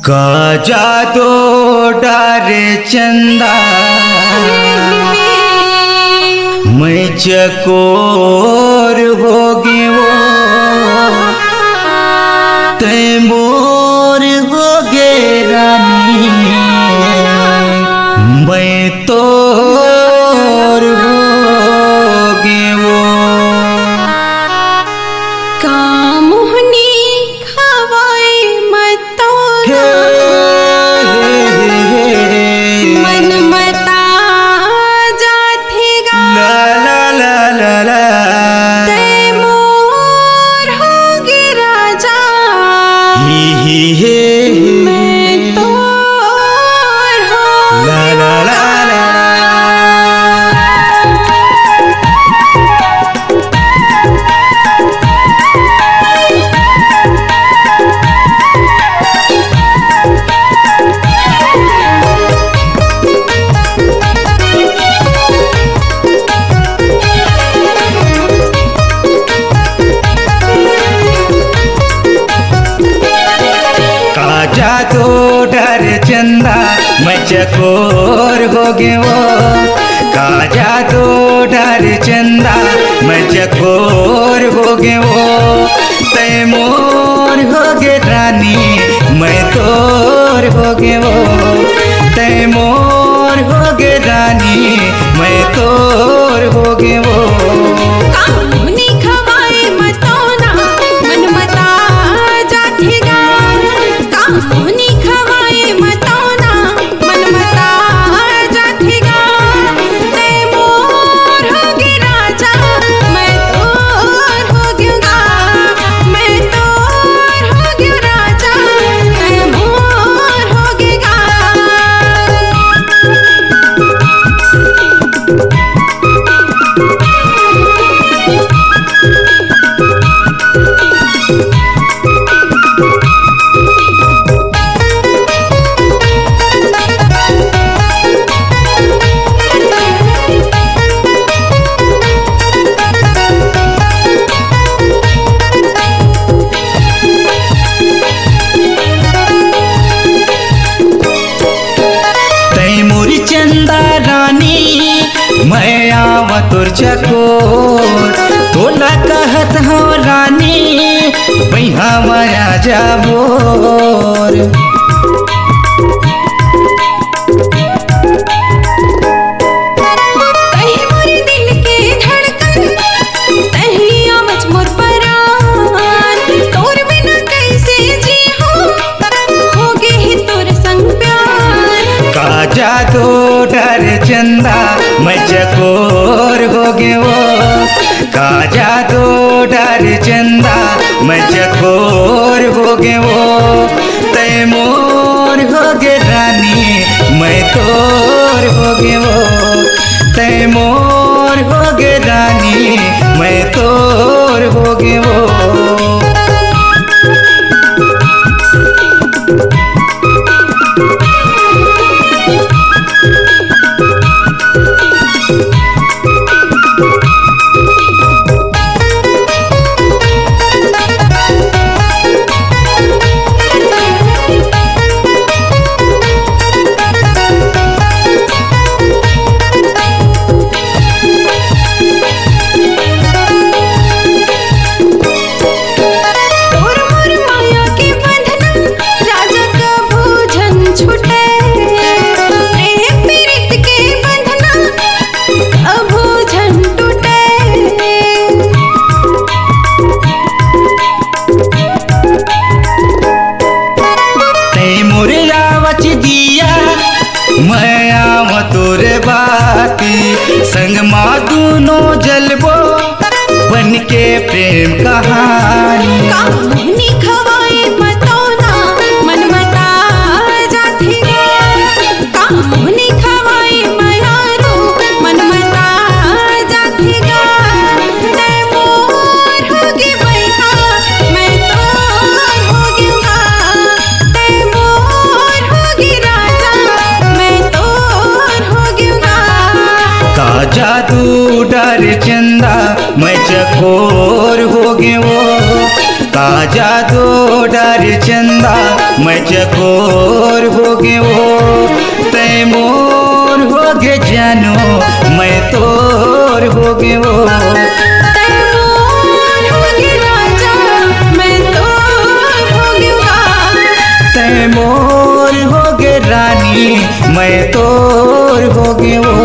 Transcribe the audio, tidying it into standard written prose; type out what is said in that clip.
का जादू डारे चंदा मैं चकोर होगी वो तैमूर होगे रानी मैं तोर होगी वो कामुहनी खवाए मत मन मता जाथेगा ला ला ला ला तैमूर होगे राजा हे मैं तोर होगी ला ला ला ला जादू डर चंदा मैं चकोर हो गए वो का जादू डर चंदा मैं चकोर हो गए वो तैमूर हो गए रानी मैं तोर हो गए वो तैमूर हो गए रानी मैं तोर हो गए वो कामुहनी खवाए मतोना मन मता जाथेगा कामुहनी खवाए मतोना मन मता जाथेगा तैमूर होगे राजा मैं तोर होगेगा मैं तोर होगे राजा तैमूर होगेगा तैमूर चंदा रानी मैं आव तोर चकोर तोला कहत हो रानी बैहा माया जाबोर तही मोरे दिल के धड़कन तही आवाज मोर परान तोर बिना कैसे जी होगे ही तोर संग प्यार का जादू डर चंदा मैं चकोर हो गए वो का जादू डर चंदा मैं चकोर हो गए वो तैमूर हो गए रानी मैं तोर हो गए वो तैमूर हो गए रानी मैं तोर हो गए वो तोर मोर माया के बंधना राजा का भोजन छूटे प्रेम पीड़ित के बंधना का भोजन टूटे तैमूर आवच दिया मैं आव तोरे बाती संग मा दूनो जलबो बन के प्रेम कहानी कामुहनी खवाए मतोना मन मता जाथेगा कामुहनी खवाए मयारो मन मता जाथेगा तैमूर होगे बैहा मैं तोर होगेगा तैमूर होगे राजा मैं तोर होगेगा का जादू डर चंदा मैं चकोर हो गए वो का जादू डर चंदा मैं चकोर हो गए वो तय मोर हो गए जानो मैं तोर हो गए वो तैमूर हो गए राजा मैं तोर हो गया तय मोर हो गए रानी मैं तोर हो गए वो